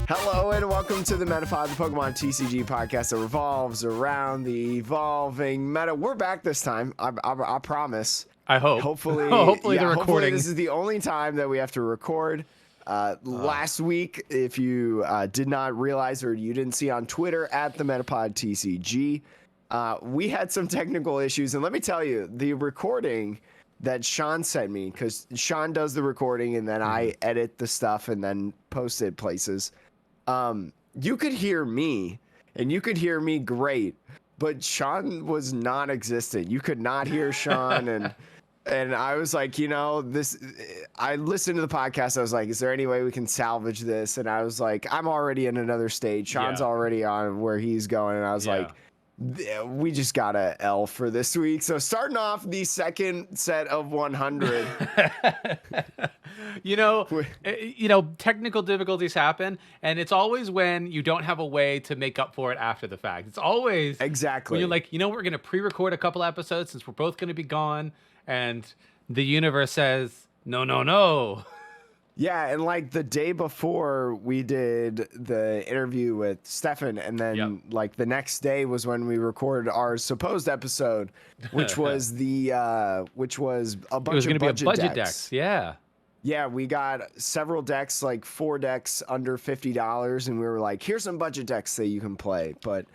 Hello and welcome to the Metapod, the Pokemon TCG podcast that revolves around the evolving meta. We're back this time, I promise. I hope. Hopefully, hopefully the hopefully recording. this is the only time that we have to record. Last week, if you did not realize or you didn't see on Twitter at the Metapod TCG, we had some technical issues. And let me tell you, the recording that Sean sent me, because Sean does the recording and then I edit the stuff and then post it places. You could hear me and you could hear me great, but Sean was non-existent. You could not hear Sean. And I was like, you know, I listened to the podcast. I was like, is there any way we can salvage this? And I was like, I'm already in another stage. Sean's already on where he's going. And I was like, we just got a L for this week. So starting off the second set of 100. you know, technical difficulties happen, and it's always when you don't have a way to make up for it after the fact. It's always exactly when you're like, we're going to pre-record a couple episodes since we're both going to be gone, and the universe says, no. Yeah, and like the day before we did the interview with Stefan, and then like the next day was when we recorded our supposed episode, which was a bunch of budget decks. Yeah, we got several decks, like 4 decks under $50, and we were like, here's some budget decks that you can play. But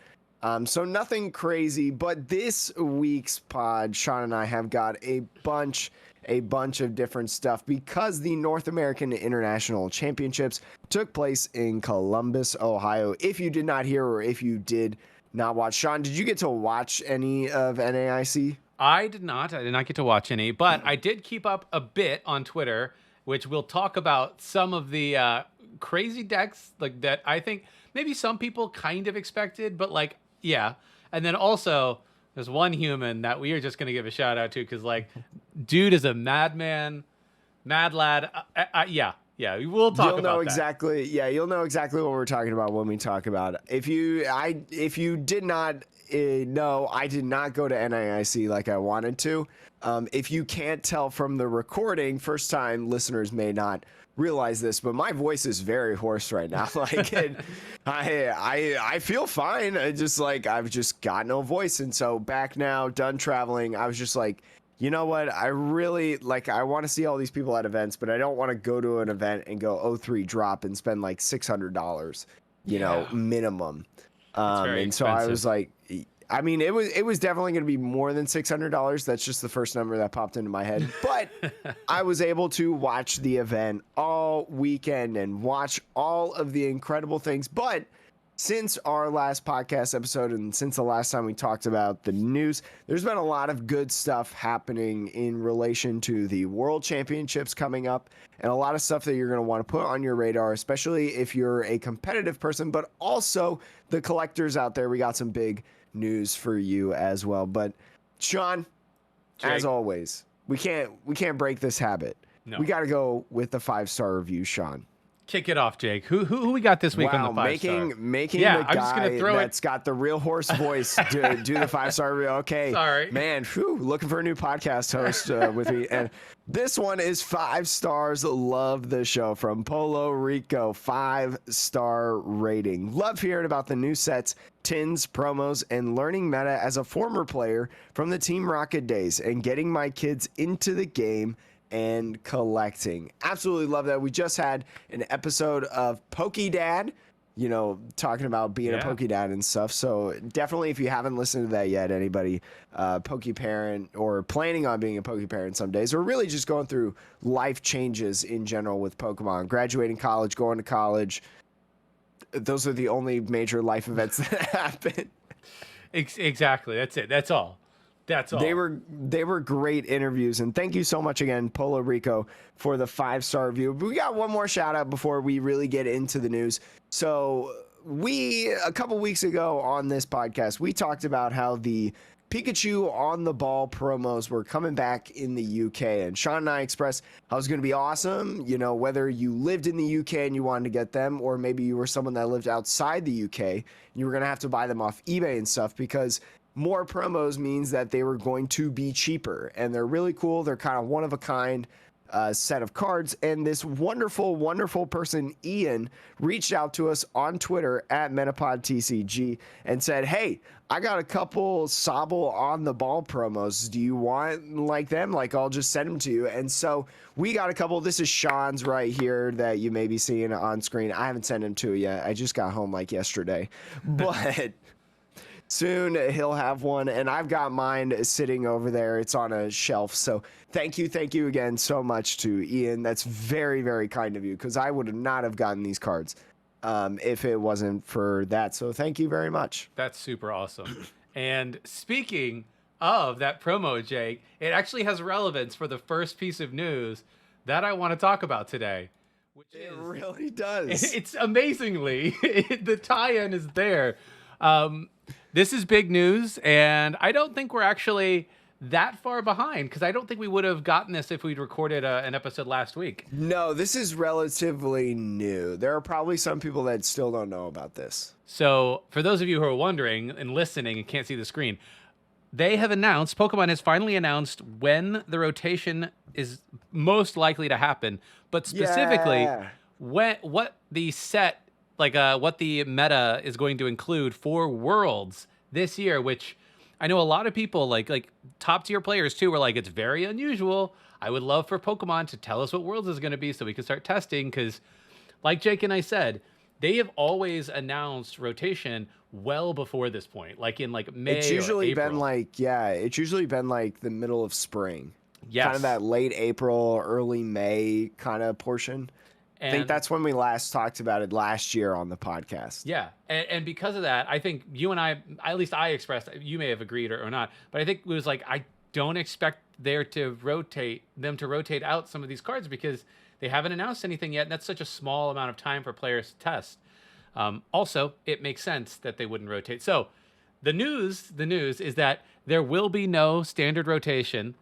so nothing crazy, but this week's pod, Sean and I have got a bunch of different stuff because the North American International Championships took place in Columbus, Ohio. If you did not hear or if you did not watch, Sean, did you get to watch any of NAIC? I did not get to watch any, but I did keep up a bit on Twitter, which we'll talk about some of the crazy decks like that I think maybe some people kind of expected, but like, yeah. And then also there's one human that we are just going to give a shout out to because, like, dude is a madman, mad lad. Yeah, we'll talk about that. Exactly. Yeah, you'll know exactly what we're talking about when we talk about it. If you did not know, I did not go to NAIC like I wanted to. If you can't tell from the recording, first time listeners may not realize this, but my voice is very hoarse right now. Like I feel fine. I've just got no voice. And so back now, done traveling, I was just like, you know what? I really I want to see all these people at events, but I don't want to go to an event and go 0-3 drop and spend like $600, minimum. And so I was like, I mean, it was definitely going to be more than $600. That's just the first number that popped into my head. But I was able to watch the event all weekend and watch all of the incredible things. But since our last podcast episode and since the last time we talked about the news, there's been a lot of good stuff happening in relation to the World Championships coming up and a lot of stuff that you're going to want to put on your radar, especially if you're a competitive person, but also the collectors out there. We got some big news for you as well. But Sean, Jake, as always, we can't break this habit. No. We got to go with the 5-star review, Sean. Kick it off, Jake. Who we got this week on the 5-star? Making the guy that's got the real hoarse voice do the 5-star review. Okay, sorry, man. Looking for a new podcast host with me, and this one is 5 stars. Love the show from Polo Rico. 5-star rating. Love hearing about the new sets, tins, promos, and learning meta as a former player from the Team Rocket days and getting my kids into the game and collecting. Absolutely love that. We just had an episode of PokeDad, talking about being a PokeDad and stuff. So definitely, if you haven't listened to that yet, anybody, Poke parent or planning on being a Poke parent some days, or really just going through life changes in general with Pokemon, graduating college, going to college. Those are the only major life events that happen. Exactly. That's it. That's all. That's all. They were great interviews, and thank you so much again, Polo Rico, for the 5-star review. We got one more shout out before we really get into the news. So a couple weeks ago on this podcast, we talked about how the Pikachu on the ball promos were coming back in the UK, and Sean and I expressed how it was going to be awesome. Whether you lived in the UK and you wanted to get them, or maybe you were someone that lived outside the UK and you were going to have to buy them off eBay and stuff, because more promos means that they were going to be cheaper, and they're really cool. They're kind of one of a kind. set of cards. And this wonderful, wonderful person, Ian, reached out to us on Twitter at MetapodTCG and said, hey, I got a couple Sobble on the ball promos. Do you want like them? Like, I'll just send them to you. And so we got a couple. This is Sean's right here that you may be seeing on screen. I haven't sent him to you yet. I just got home like yesterday. But soon he'll have one, and I've got mine sitting over there. It's on a shelf. So thank you again so much to Ian. That's very, very kind of you, because I would not have gotten these cards if it wasn't for that. So thank you very much. That's super awesome. And speaking of that promo, Jake, it actually has relevance for the first piece of news that I want to talk about today. It really does. It's amazingly, the tie-in is there. This is big news, and I don't think we're actually that far behind, because I don't think we would have gotten this if we'd recorded an episode last week. No, this is relatively new. There are probably some people that still don't know about this. So for those of you who are wondering and listening and can't see the screen, they have announced, Pokemon has finally announced when the rotation is most likely to happen, but specifically what the set, like what the meta is going to include for Worlds this year, which I know a lot of people, like top tier players too, were like, it's very unusual. I would love for Pokemon to tell us what Worlds is going to be so we can start testing, because like Jake and I said, they have always announced rotation well before this point, like in like May. It's usually or April. been like, it's usually been like the middle of spring. Yes. Kind of that late April, early May kind of portion. I think that's when we last talked about it last year on the podcast. Yeah. And because of that, I think you and I, at least I expressed, you may have agreed or not, but I think it was like, I don't expect them to rotate out some of these cards, because they haven't announced anything yet. And that's such a small amount of time for players to test. Also, it makes sense that they wouldn't rotate. So the news is that there will be no standard rotation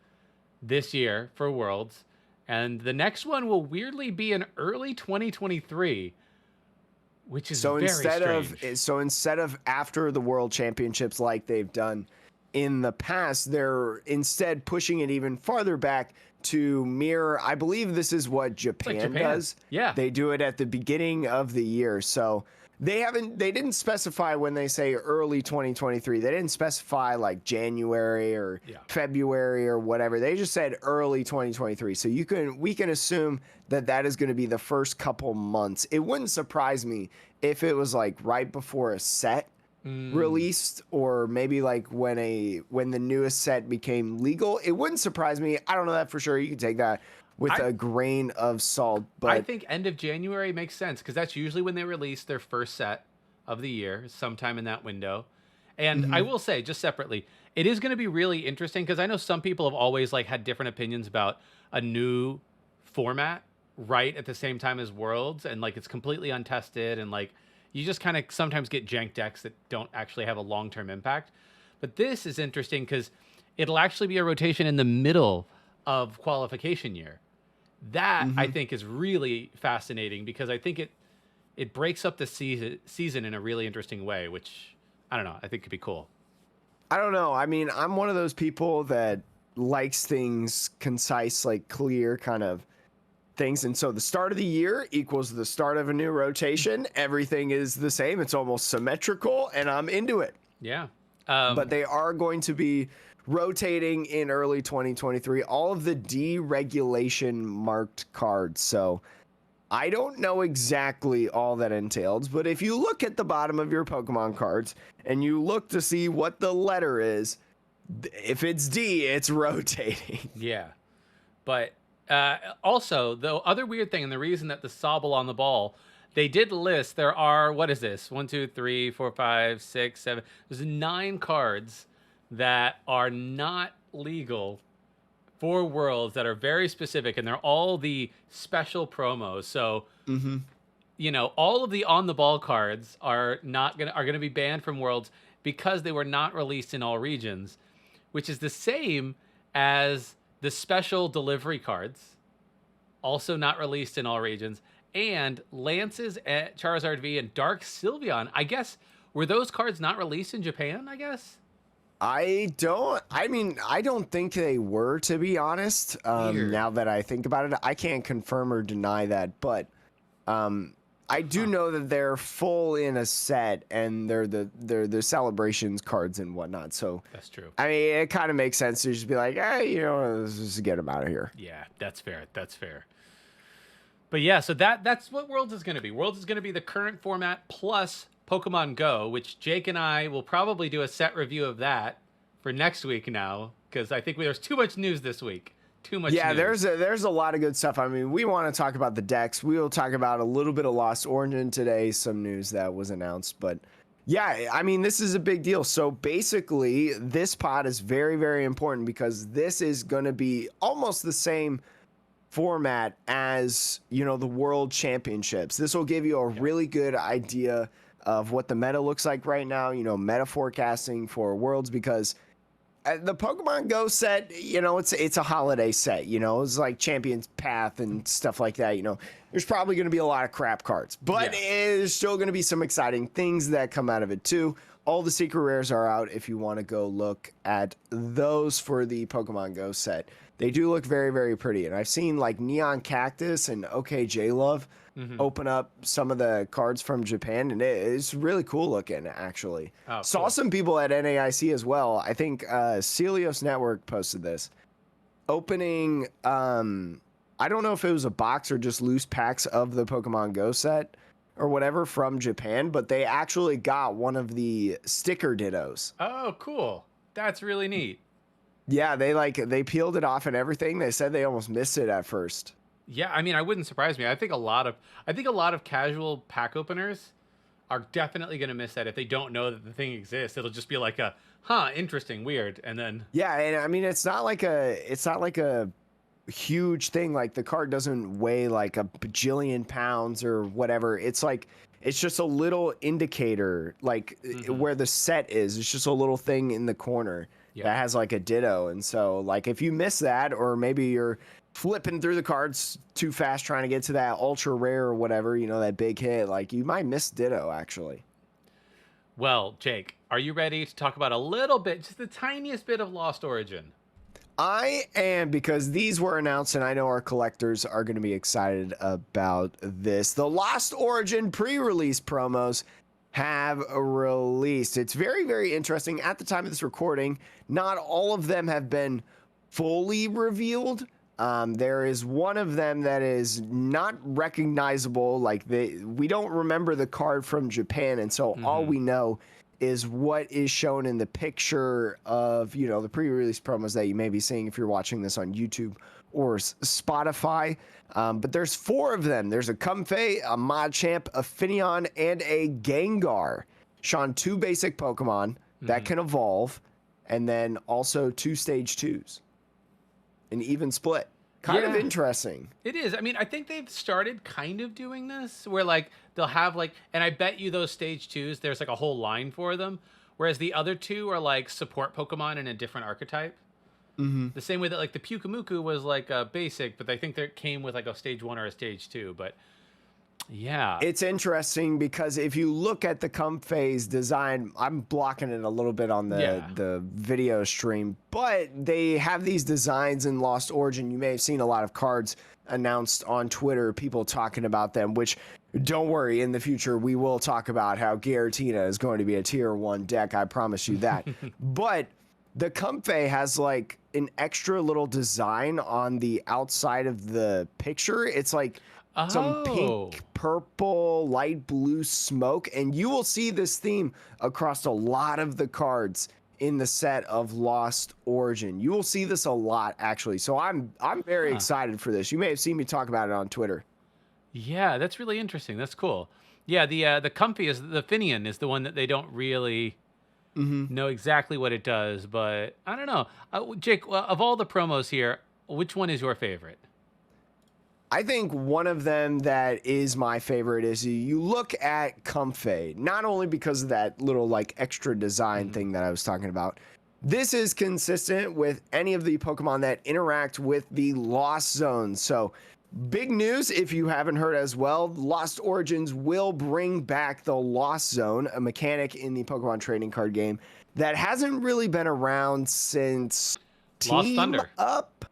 this year for Worlds. And the next one will weirdly be in early 2023, which is very strange. So instead of after the World Championships like they've done in the past, they're instead pushing it even farther back to mirror. I believe this is what Japan does. Yeah. They do it at the beginning of the year. So they didn't specify when they say early 2023. They didn't specify like January or February or whatever. They just said early 2023. So we can assume that is going to be the first couple months. It wouldn't surprise me if it was like right before a set released, or maybe like when the newest set became legal. It wouldn't surprise me. I don't know that for sure. You can take that with a grain of salt. But I think end of January makes sense, because that's usually when they release their first set of the year, sometime in that window. And I will say, just separately, it is going to be really interesting, because I know some people have always like had different opinions about a new format right at the same time as Worlds, and like it's completely untested, and like you just kind of sometimes get jank decks that don't actually have a long-term impact. But this is interesting because it'll actually be a rotation in the middle of qualification year. That I think is really fascinating, because I think it breaks up the season in a really interesting way, which I don't know, I think could be cool. I don't know. I mean, I'm one of those people that likes things concise, like clear kind of things. And so the start of the year equals the start of a new rotation. Everything is the same. It's almost symmetrical, and I'm into it. Yeah. But they are going to be rotating in early 2023, all of the deregulation marked cards. So I don't know exactly all that entails, but if you look at the bottom of your Pokemon cards and you look to see what the letter is, if it's D, it's rotating. Yeah. But also, the other weird thing, and the reason that the Sobble on the ball, they did list, there are, what is this? 1, 2, 3, 4, 5, 6, 7. There's 9 cards that are not legal for Worlds that are very specific, and they're all the special promos. So, you know, all of the on the ball cards are gonna be banned from Worlds because they were not released in all regions, which is the same as the special delivery cards, also not released in all regions, and Lance's Charizard V and Dark Sylveon. I guess, were those cards not released in Japan, I guess? I don't think they were, to be honest. Weird. Now that I think about it, I can't confirm or deny that, but I do know that they're full in a set, and they're the celebrations cards and whatnot. So That's true. I mean, it kind of makes sense to just be like, hey, let's just get them out of here. Yeah, that's fair. That's fair. But yeah, so that's what Worlds is going to be. Worlds is going to be the current format plus Pokemon Go, which Jake and I will probably do a set review of that for next week now, because I think there's too much news this week. Too much news. There's a lot of good stuff. I mean, we want to talk about the decks. We will talk about a little bit of Lost Origin today, some news that was announced. But yeah, I mean, this is a big deal. So basically, this pod is very, very important because this is going to be almost the same format as, the World Championships. This will give you a really good idea of what the meta looks like right now, meta forecasting for Worlds, because the Pokemon Go set, it's a holiday set, it's like Champion's Path and stuff like that. There's probably going to be a lot of crap cards, but there's still going to be some exciting things that come out of it too. All the secret rares are out if you want to go look at those for the Pokemon Go set. They do look very, very pretty. And I've seen like Neon Cactus and OKJ Love open up some of the cards from Japan, and it's really cool looking, actually. Oh, Saw cool. some people at NAIC as well. I think Celios Network posted this. Opening, I don't know if it was a box or just loose packs of the Pokemon Go set or whatever from Japan, but they actually got one of the sticker dittos. Oh, cool. That's really neat. Yeah, they peeled it off and everything. They said they almost missed it at first. Yeah, I mean, I wouldn't surprise me. I think a lot of casual pack openers are definitely going to miss that if they don't know that the thing exists. It'll just be like interesting, weird, and then yeah, and I mean, it's not like a huge thing. Like the card doesn't weigh like a bajillion pounds or whatever. It's just a little indicator, like where the set is. It's just a little thing in the corner that has like a ditto. And so like if you miss that, or maybe you're flipping through the cards too fast trying to get to that ultra rare or whatever, that big hit, like you might miss ditto actually. Well, Jake, are you ready to talk about a little bit, just the tiniest bit of Lost Origin? I am, because these were announced and I know our collectors are going to be excited about this. The Lost Origin pre-release promos have released. It's very, very interesting. At the time of this recording, not all of them have been fully revealed. There is one of them that is not recognizable. Like we don't remember the card from Japan, and so all we know is what is shown in the picture of, the pre-release promos that you may be seeing if you're watching this on YouTube or Spotify. But there's 4 of them. There's a Comfey, a Machamp, a Finneon, and a Gengar. Shown 2 basic Pokemon that can evolve, and then also 2 stage 2s. An even split. Kind of interesting. It is. I mean, I think they've started kind of doing this where like they'll have like, and I bet you those stage 2s, there's like a whole line for them. Whereas the other 2 are like support Pokemon in a different archetype. The same way that like the Pyukumuku was like a basic, but I think that came with like a stage 1 or a stage 2. But yeah, it's interesting because if you look at the Comfey's design, I'm blocking it a little bit on the video stream, but they have these designs in Lost Origin. You may have seen a lot of cards announced on Twitter, people talking about them, which don't worry, in the future we will talk about how Giratina is going to be a tier 1 deck. I promise you that. But the Comfey has like an extra little design on the outside of the picture. It's like some pink, purple, light blue smoke, and you will see this theme across a lot of the cards in the set of Lost Origin. You will see this a lot, actually. So I'm very excited for this. You may have seen me talk about it on Twitter. Yeah, that's really interesting. That's cool. Yeah, the Comfey is the Finneon is the one that they don't really know exactly what it does, but I don't know. Jake, of all the promos here, which one is your favorite? I think one of them that is my favorite is you look at Comfey, not only because of that little like extra design thing that I was talking about. This is consistent with any of the Pokemon that interact with the Lost Zone. So Big news, if you haven't heard as well, Lost Origins will bring back the Lost Zone, a mechanic in the Pokemon trading card game that hasn't really been around since Lost Team Thunder. Up.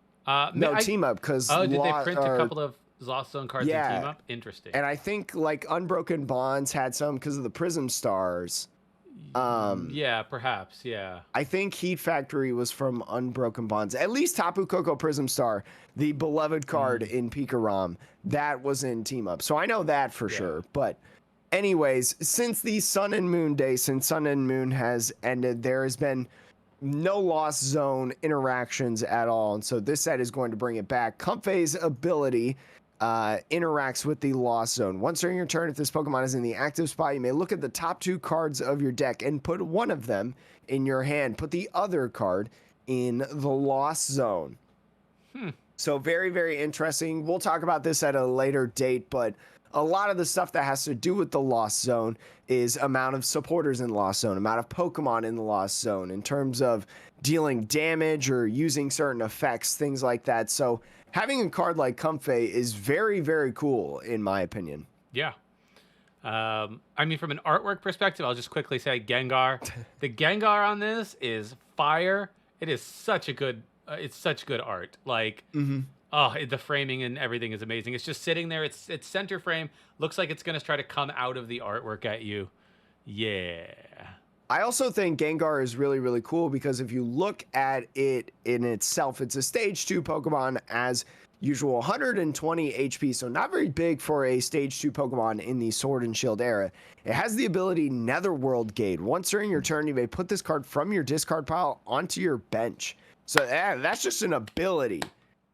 No, Team Up, because did they print a couple of Lost Zone cards in Team Up? Interesting. And I think like Unbroken Bonds had some because of the Prism Stars. Yeah, perhaps. Yeah. I think Heat Factory was from Unbroken Bonds. At least Tapu Koko Prism Star, the beloved card in Pika Rom, that was in Team Up. So I know that for sure. But anyways, since the Sun and Moon Day, since Sun and Moon has ended, there has been no Lost Zone interactions at all. And so this set is going to bring it back. Comfey's ability interacts with the Lost Zone. Once during your turn, if this Pokemon is in the active spot, you may look at the top 2 cards of your deck and put one of them in your hand. Put the other card in the Lost Zone. So very, very interesting. We'll talk about this at a later date, but a lot of the stuff that has to do with the Lost Zone is amount of supporters in the Lost Zone, amount of Pokemon in the Lost Zone in terms of dealing damage or using certain effects, things like that. So having a card like Comfey is very, very cool, in my opinion. Yeah. I mean, from an artwork perspective, I'll just quickly say Gengar. The Gengar on this is fire. It is such a good, it's such good art. Like, the framing and everything is amazing. It's just sitting there. It's center frame. Looks like it's going to try to come out of the artwork at you. Yeah. I also think Gengar is really, really cool because if you look at it in itself, it's a stage 2 Pokemon as usual, 120 HP, so not very big for a stage 2 Pokemon in the Sword and Shield era. It has the ability Netherworld Gate. Once during your turn, you may put this card from your discard pile onto your bench. So that's just an ability.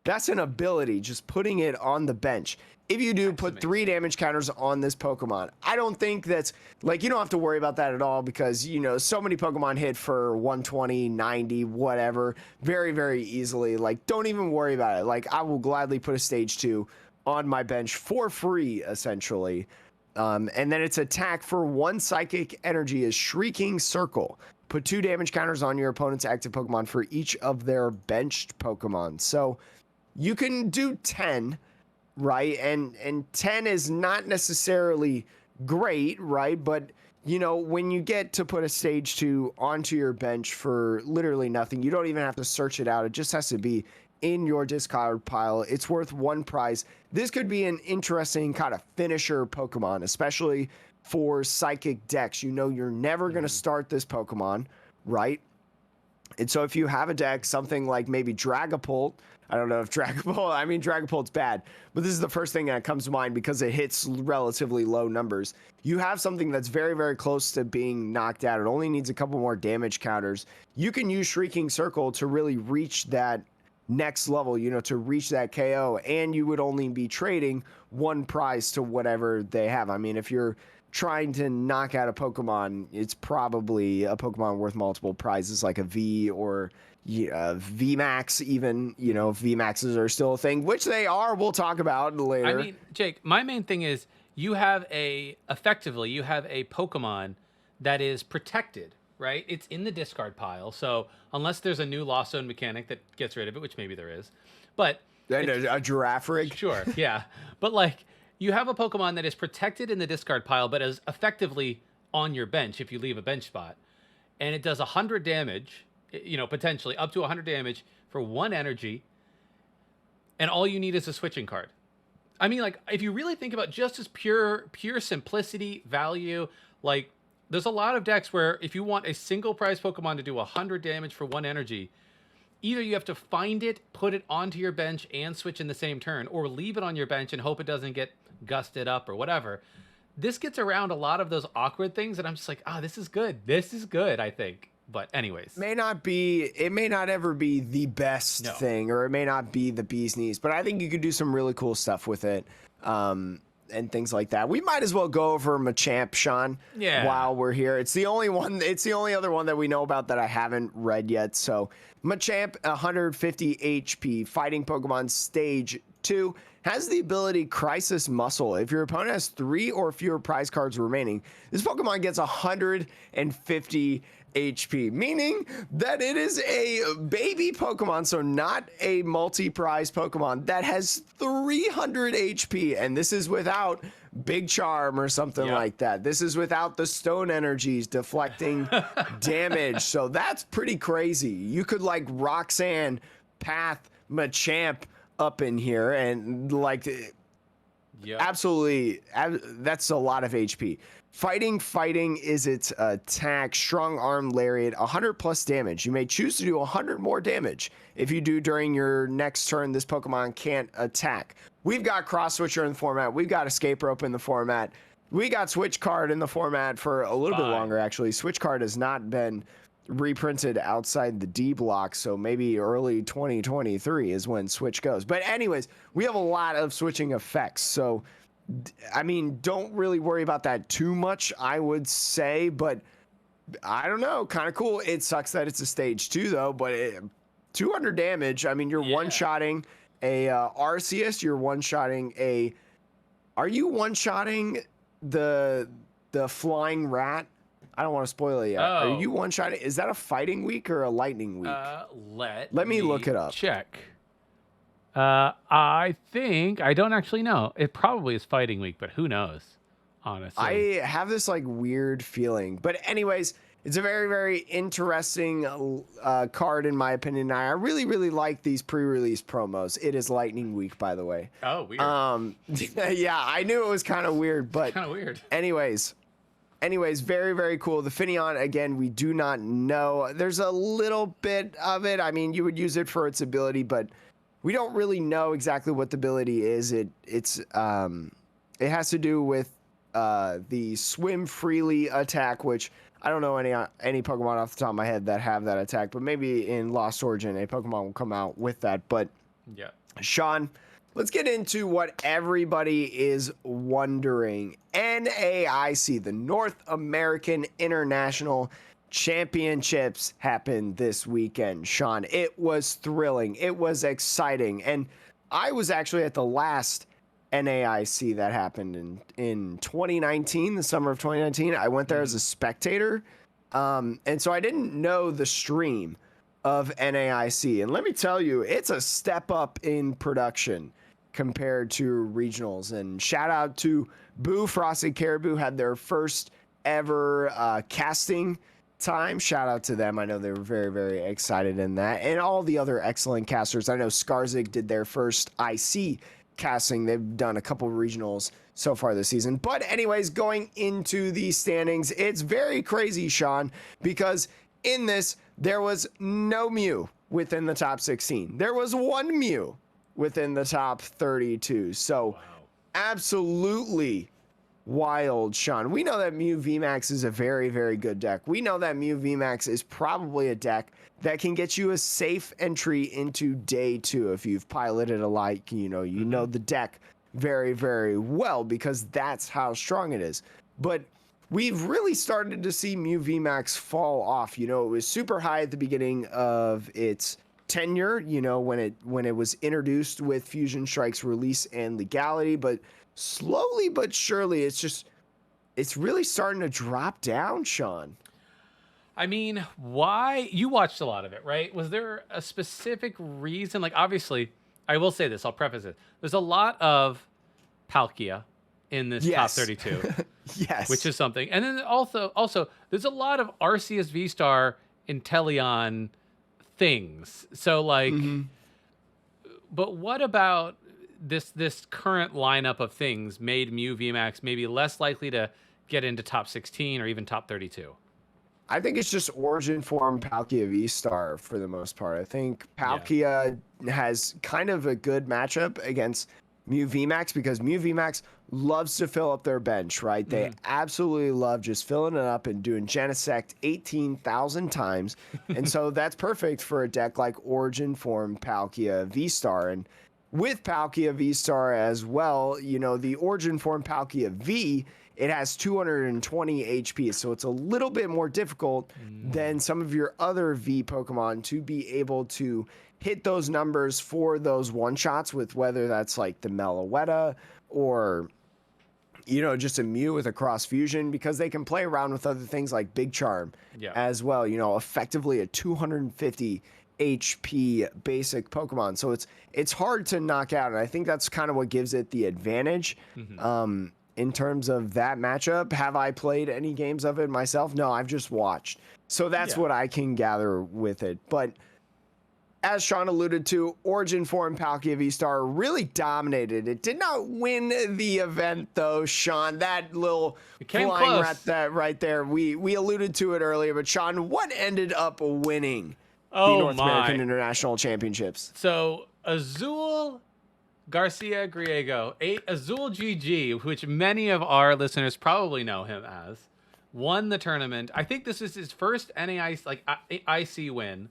That's an ability, just putting it on the bench. If you do, put 3 damage counters on this Pokemon. I don't think that's, like, you don't have to worry about that at all because, you know, so many Pokemon hit for 120, 90, whatever, very, very easily. Like, don't even worry about it. Like, I will gladly put a stage 2 on my bench for free, essentially. And then its attack for 1 psychic energy is Shrieking Circle. Put 2 damage counters on your opponent's active Pokemon for each of their benched Pokemon. So you can do 10, right? And 10 is not necessarily great, right? But, you know, when you get to put a stage 2 onto your bench for literally nothing, you don't even have to search it out. It just has to be in your discard pile. It's worth 1 prize. This could be an interesting kind of finisher Pokemon, especially for psychic decks. You know you're never going to start this Pokemon, right? And so if you have a deck, something like maybe Dragapult, I don't know if Dragapult's bad, but this is the first thing that comes to mind because it hits relatively low numbers. You have something that's very, very close to being knocked out. It only needs a couple more damage counters. You can use Shrieking Circle to really reach that next level, you know, to reach that KO, and you would only be trading 1 prize to whatever they have. I mean, if you're trying to knock out a Pokemon, it's probably a Pokemon worth multiple prizes like a V or VMAX even, you know, VMAXs are still a thing, which they are. We'll talk about later. I mean, Jake, my main thing is you have a Pokemon that is protected, right? It's in the discard pile. So unless there's a new Lost Zone mechanic that gets rid of it, which maybe there is, but and a Giraffe Rig. Sure. Yeah. But like you have a Pokemon that is protected in the discard pile, but is effectively on your bench if you leave a bench spot, and it does 100 damage, you know, potentially up to 100 damage for 1 energy, and all you need is a switching card. I mean, like, if you really think about just as pure simplicity, value, like, there's a lot of decks where if you want a single prize Pokemon to do 100 damage for 1 energy, either you have to find it, put it onto your bench, and switch in the same turn, or leave it on your bench and hope it doesn't get gusted up or whatever. This gets around a lot of those awkward things, and I'm just like, this is good. This is good, I think. But anyways, it may not ever be the best thing, or it may not be the bee's knees, but I think you could do some really cool stuff with it, and things like that. We might as well go over Machamp, Sean, while we're here. It's the only other one that we know about that I haven't read yet. So Machamp, 150 HP, fighting Pokemon, stage 2 has the ability Crisis Muscle. If your opponent has 3 or fewer prize cards remaining, this Pokemon gets 150 HP, meaning that it is a baby Pokemon, so not a multi-prize Pokemon that has 300 HP, and this is without Big Charm or something like that. This is without the Stone Energies deflecting damage, so that's pretty crazy. You could like Roxanne, Path, Machamp up in here, and like absolutely, that's a lot of HP. Fighting is its attack. Strong Arm Lariat, 100 plus damage. You may choose to do 100 more damage. If you do during your next turn, this Pokemon can't attack. We've got Cross Switcher in the format. We've got Escape Rope in the format. We got Switch Card in the format for a little bit longer, actually. Switch Card has not been reprinted outside the D block, so maybe early 2023 is when Switch goes. But anyways, we have a lot of switching effects, so I mean, don't really worry about that too much, I would say, but I don't know, kind of cool. It sucks that it's a stage 2 though, but 200 damage. I mean, you're one-shotting a Arceus, you're one-shotting a, are you one-shotting the flying rat? I don't want to spoil it yet. Are you one-shotting? Is that a fighting week or a lightning week? Let me look it up. Check. I think, I don't actually know. It probably is fighting week, but who knows, honestly. I have this like weird feeling. But anyways, it's a very, very interesting card in my opinion. I really, really like these pre-release promos. It is Lightning Week, by the way. Oh, weird. Yeah, I knew it was kind of weird, but kind of weird. Anyways, very, very cool. The Finneon, again, we do not know. There's a little bit of it. I mean, you would use it for its ability, but we don't really know exactly what the ability is. It has to do with the Swim Freely attack, which I don't know any Pokemon off the top of my head that have that attack, but maybe in Lost Origin a Pokemon will come out with that. But yeah, Sean, let's get into what everybody is wondering. NAIC, the North American International Championships, happened this weekend. Sean, it was thrilling. It was exciting. And I was actually at the last NAIC that happened in 2019, the summer of 2019. I went there as a spectator. And so I didn't know the stream of NAIC. And let me tell you, it's a step up in production compared to regionals. And shout out to Boo Frosted Caribou, had their first ever casting time. Shout out to them. I know they were very, very excited in that. And all the other excellent casters. I know Skarzig did their first IC casting. They've done a couple regionals so far this season. But anyways, going into the standings, it's very crazy, Sean, because in this, there was no Mew within the top 16. There was one Mew within the top 32. So absolutely wild, Sean. We know that Mew VMAX is a very, very good deck. We know that Mew VMAX is probably a deck that can get you a safe entry into day 2 if you've piloted a lot. You know the deck very, very well, because that's how strong it is. But we've really started to see Mew VMAX fall off. You know, it was super high at the beginning of its tenure, you know, when it was introduced with Fusion Strike's release and legality, but slowly but surely it's really starting to drop down, Sean. I mean, why? You watched a lot of it, right? Was there a specific reason? Like, obviously, I will say this, I'll preface it. There's a lot of Palkia in this top 32. Yes. Which is something. And then also there's a lot of Arceus V-Star Inteleon things. So like, but what about this current lineup of things made Mew VMAX maybe less likely to get into top 16 or even top 32? I think it's just Origin form Palkia V-Star for the most part. I think Palkia has kind of a good matchup against Mew VMAX because Mew VMAX loves to fill up their bench, right? They absolutely love just filling it up and doing Genesect 18,000 times. And so that's perfect for a deck like Origin form Palkia V-Star. And with Palkia V-Star as well, you know, the Origin form Palkia V it has 220 HP, so it's a little bit more difficult than some of your other V Pokemon to be able to hit those numbers for those one-shots with whether that's like the Meloetta or just a Mew with a cross fusion, because they can play around with other things like Big Charm as well, effectively a 250 HP basic Pokemon. So it's hard to knock out, and I think that's kind of what gives it the advantage. In terms of that matchup. Have I played any games of it myself? No, I've just watched. So that's what I can gather with it. But as Sean alluded to, Origin form Palkia V-Star really dominated. It did not win the event, though, Sean. That little flying rat right there, we alluded to it earlier. But, Sean, what ended up winning the North American International Championships? So, Azul Garcia Griego, Azul GG, which many of our listeners probably know him as, won the tournament. I think this is his first IC win.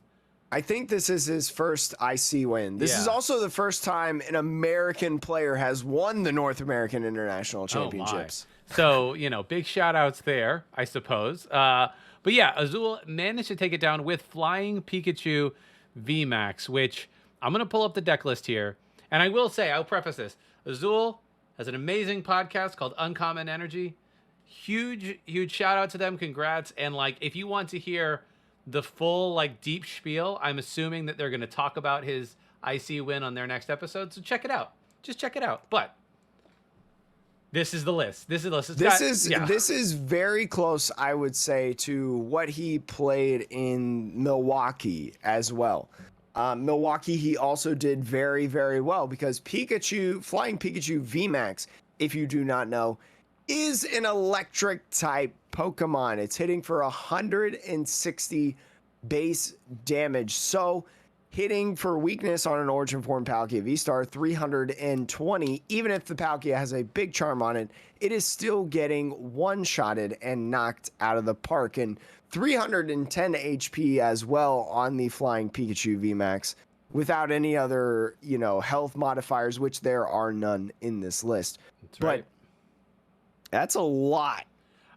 I think this is his first IC win. This is also the first time an American player has won the North American International Championships. So, big shout outs there, I suppose. But yeah, Azul managed to take it down with Flying Pikachu VMAX, which I'm going to pull up the deck list here. And I will say, I'll preface this. Azul has an amazing podcast called Uncommon Energy. Huge shout out to them. Congrats. And if you want to hear the full deep spiel, I'm assuming that they're going to talk about his IC win on their next episode. So check it out. Just check it out. But this is the list. This is very close, I would say, to what he played in Milwaukee as well. Milwaukee, he also did very, very well because Flying Pikachu VMAX, if you do not know, is an electric type Pokemon. It's hitting for 160 base damage. So hitting for weakness on an Origin form Palkia V-Star 320, even if the Palkia has a big charm on it, it is still getting one-shotted and knocked out of the park. And 310 HP as well on the Flying Pikachu VMAX without any other, health modifiers, which there are none in this list. That's right. But that's a lot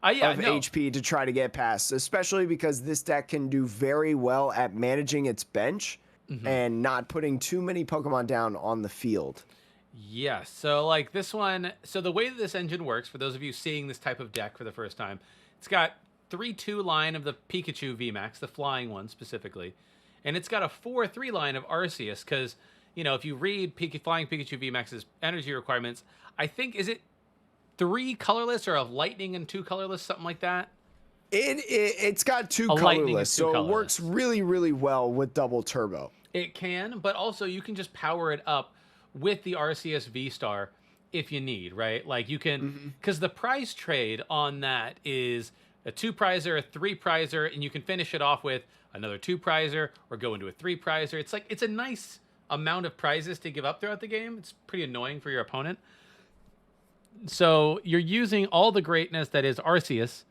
of HP to try to get past, especially because this deck can do very well at managing its bench and not putting too many Pokemon down on the field. Yeah, so this one, so the way that this engine works, for those of you seeing this type of deck for the first time, it's got 3-2 line of the Pikachu VMAX, the flying one specifically, and it's got a 4-3 line of Arceus, because, if you read Flying Pikachu VMAX's energy requirements, I think, is it 3 colorless or a lightning and 2 colorless, something like that? It's got 2 colorless, so it works really, really well with double turbo. It can, but also you can just power it up with the Arceus V-Star if you need, right? You can, because the prize trade on that is a 2-prizer, a 3-prizer, and you can finish it off with another 2-prizer or go into a 3-prizer. It's a nice amount of prizes to give up throughout the game. It's pretty annoying for your opponent. So you're using all the greatness that is Arceus,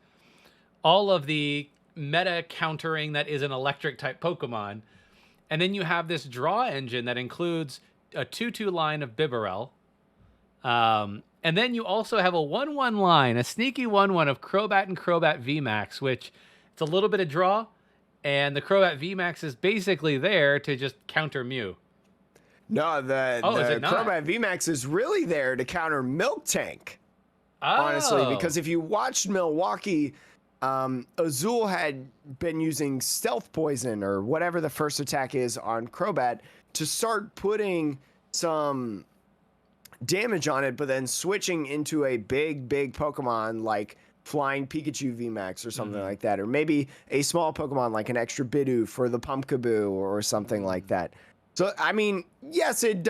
all of the meta countering that is an electric type Pokemon, and then you have this draw engine that includes a 2-2 line of Bibarel, and then you also have a 1-1 line, a sneaky 1-1 of Crobat and Crobat VMAX, which it's a little bit of draw, and the Crobat VMAX is basically there to just counter Mew. No, the Crobat VMAX is really there to counter Milk Tank, honestly, because if you watched Milwaukee, Azul had been using Stealth Poison or whatever the first attack is on Crobat to start putting some damage on it, but then switching into a big Pokemon like Flying Pikachu VMAX or something like that, or maybe a small Pokemon like an extra Bidoof for the Pumpkaboo or something like that. So, I mean, yes, it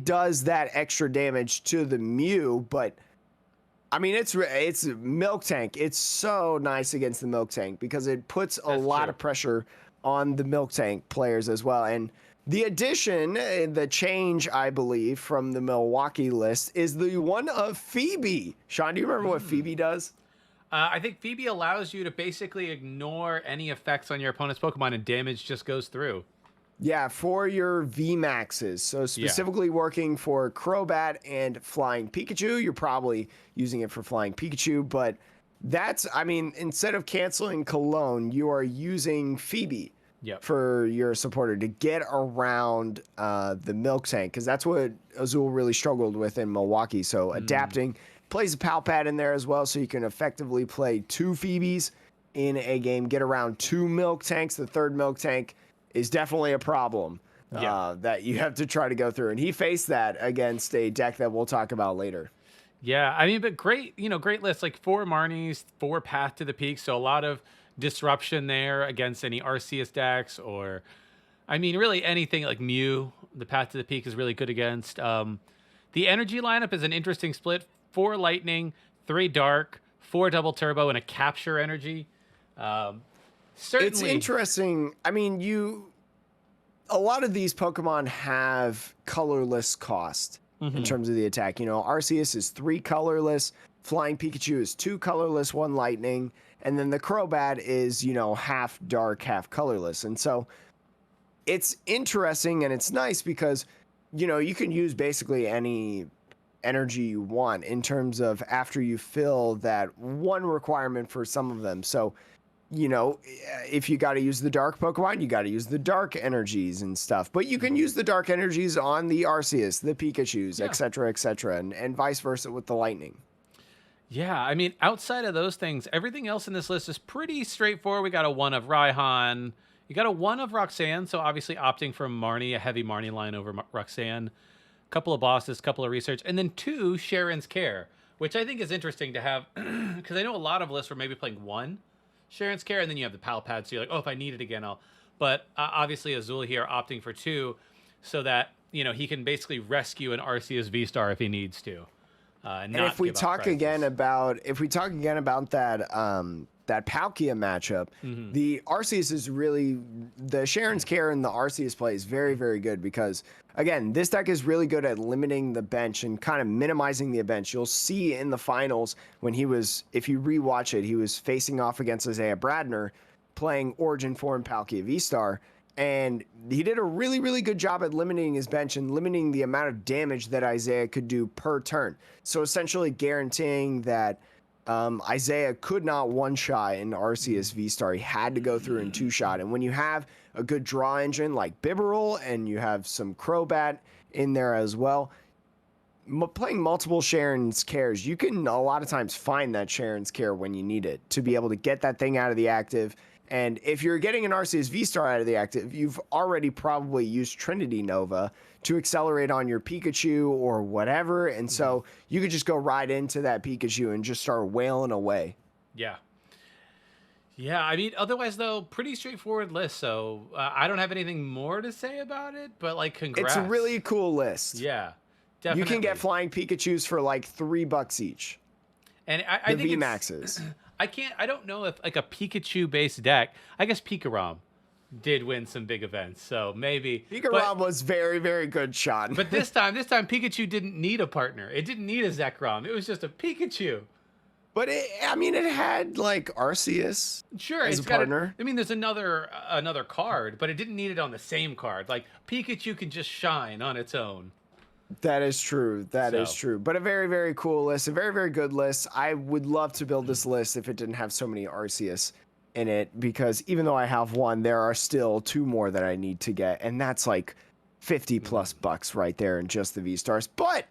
does that extra damage to the Mew, but I mean, it's Milk Tank. It's so nice against the Milk Tank because it puts a lot of pressure on the Milk Tank players as well. And the addition, the change, I believe, from the Milwaukee list is the one of Phoebe. Sean, do you remember what Phoebe does? I think Phoebe allows you to basically ignore any effects on your opponent's Pokemon and damage just goes through. Yeah, for your VMAXs. So Yeah. specifically working for Crobat and Flying Pikachu. You're probably using it for Flying Pikachu, but that's, I mean, instead of canceling Cologne, you are using Phoebe Yep. for your supporter to get around the Milk Tank, because that's what Azul really struggled with in Milwaukee. So adapting, plays a Palpad in there as well, so you can effectively play 2 Phoebes in a game, get around 2 Milk Tanks. The third Milk Tank is definitely a problem that you have to try to go through. And he faced that against a deck that we'll talk about later. Yeah, I mean, but great, great list. Like 4 Marnies, 4 Path to the Peak. So a lot of disruption there against any Arceus decks, or, I mean, really anything like Mew. The Path to the Peak is really good against. The energy lineup is an interesting split: 4 Lightning, 3 Dark, 4 Double Turbo, and a Capture energy. Certainly, it's interesting. I mean, a lot of these Pokemon have colorless cost in terms of the attack. Arceus is 3 colorless, Flying Pikachu is 2 colorless, 1 lightning, and then the Crobat is, half dark, half colorless. And so it's interesting and it's nice because, you can use basically any energy you want in terms of after you fill that one requirement for some of them. So, if you got to use the dark Pokemon, you got to use the dark energies and stuff. But you can use the dark energies on the Arceus, the Pikachus, etc., and vice versa with the lightning. Yeah, I mean, outside of those things, everything else in this list is pretty straightforward. We got a 1 of Raihan. You got a 1 of Roxanne, so obviously opting for Marnie, a heavy Marnie line over Roxanne. A couple of bosses, couple of research, and then 2 Sharon's Care, which I think is interesting to have, because I know a lot of lists were maybe playing 1 Sharon's Care, and then you have the Palpad, so you're like, oh, if I need it again, I'll... But obviously Azul here opting for 2, so that, he can basically rescue an Arceus V-Star if he needs to. And if we talk again about that Palkia matchup, the Arceus is really, the Sharon's Care and the Arceus play is very, very good because, again, this deck is really good at limiting the bench and kind of minimizing the bench. You'll see in the finals when if you rewatch it, he was facing off against Isaiah Bradner playing Origin Form Palkia V-Star. And he did a really, really good job at limiting his bench and limiting the amount of damage that Isaiah could do per turn. So essentially guaranteeing that Isaiah could not one-shot an Arceus V-Star. He had to go through and 2-shot. And when you have a good draw engine like Bibarel and you have some Crobat in there as well, playing multiple Sharon's Cares, you can a lot of times find that Sharon's Care when you need it to be able to get that thing out of the active. And if you're getting an Arceus V-Star out of the active, you've already probably used Trinity Nova to accelerate on your Pikachu or whatever. And so you could just go right into that Pikachu and just start wailing away. Yeah. Yeah, I mean, otherwise, though, pretty straightforward list. So I don't have anything more to say about it, but, like, congrats. It's a really cool list. Yeah, definitely. You can get Flying Pikachus for, like, $3 each. And I think VMAXs. I don't know if, like, a Pikachu-based deck, I guess Pikarom did win some big events, so maybe. Pikarom was very, very good shot. But this time Pikachu didn't need a partner. It didn't need a Zekrom. It was just a Pikachu. But it had like Arceus as a partner. There's another card, but it didn't need it on the same card. Like Pikachu can just shine on its own. That is true. That is true. But a very, very cool list. A very, very good list. I would love to build this list if it didn't have so many Arceus in it, because even though I have 1, there are still 2 more that I need to get, and that's like $50+ right there in just the V-Stars. But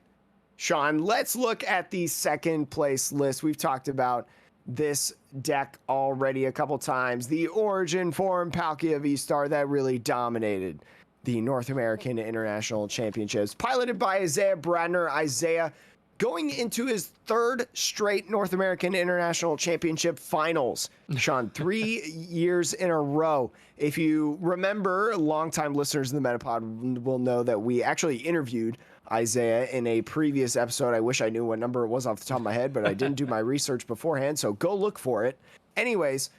Sean, let's look at the second place list. We've talked about this deck already a couple times. The Origin Form Palkia V-Star that really dominated the North American International Championships, piloted by Isaiah Bradner. Isaiah going into his 3rd straight North American International Championship finals. Sean, 3 years in a row. If you remember, longtime listeners in the Metapod will know that we actually interviewed Isaiah in a previous episode. I wish I knew what number it was off the top of my head, but I didn't do my research beforehand, so go look for it. Anyways,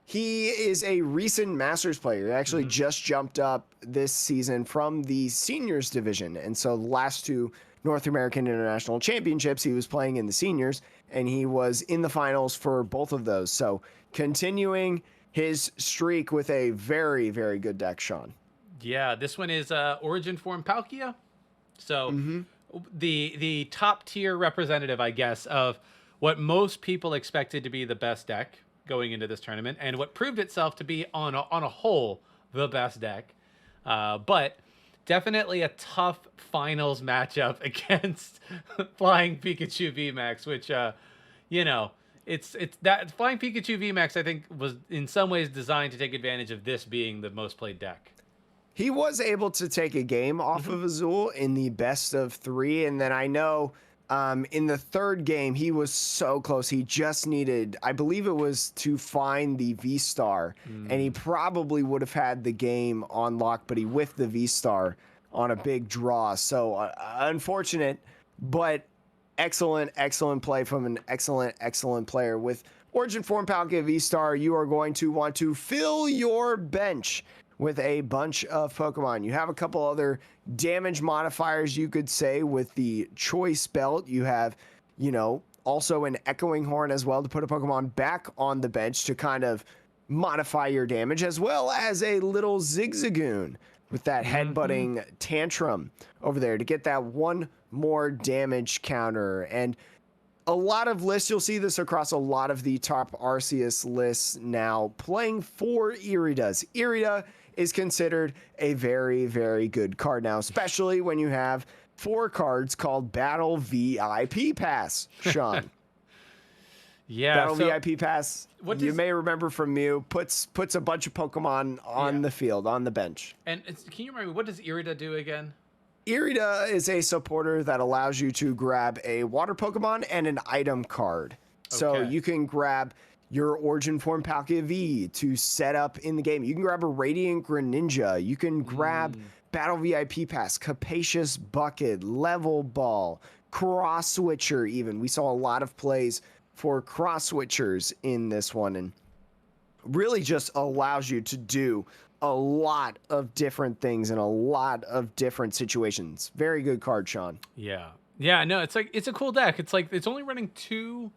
he is a recent Masters player. He actually just jumped up this season from the seniors division. And so the last 2 North American International Championships, he was playing in the seniors, and he was in the finals for both of those. So continuing his streak with a very, very good deck, Sean. Yeah, this one is Origin Form Palkia. So the top tier representative, I guess, of what most people expected to be the best deck going into this tournament, and what proved itself to be on a whole the best deck. But definitely a tough finals matchup against Flying Pikachu VMAX, which you know, it's that Flying Pikachu VMAX, I think, was in some ways designed to take advantage of this being the most played deck. He was able to take a game off of Azul in the best of 3, and then I know in the third game he was so close. He just needed, I believe it was to find the V-Star, and he probably would have had the game on lock, but he whiffed the V-Star on a big draw. So unfortunate, but excellent play from an excellent player. With Origin Form Palkia V-Star, you are going to want to fill your bench with a bunch of Pokemon. You have a couple other damage modifiers, you could say, with the Choice Belt. You have, you know, also an Echoing Horn as well to put a Pokemon back on the bench to kind of modify your damage, as well as a little Zigzagoon with that headbutting tantrum over there to get that one more damage counter. And a lot of lists, you'll see this across a lot of the top Arceus lists now, playing for Iridas. Irida is considered a very good card now, especially when you have 4 cards called Battle VIP Pass, Sean. Yeah, Battle VIP Pass, you may remember from Mew, puts a bunch of Pokemon on the field, on the bench. And can you remind me, what does Irida do again? Irida is a supporter that allows you to grab a water Pokemon and an item card. So you can grab your Origin Form Palkia V to set up in the game. You can grab a Radiant Greninja. You can grab Battle VIP Pass, Capacious Bucket, Level Ball, Cross Switcher even. We saw a lot of plays for Cross Switchers in this one, and really just allows you to do a lot of different things in a lot of different situations. Very good card, Sean. Yeah. Yeah, no, it's like, it's a cool deck. It's like, it's only running 2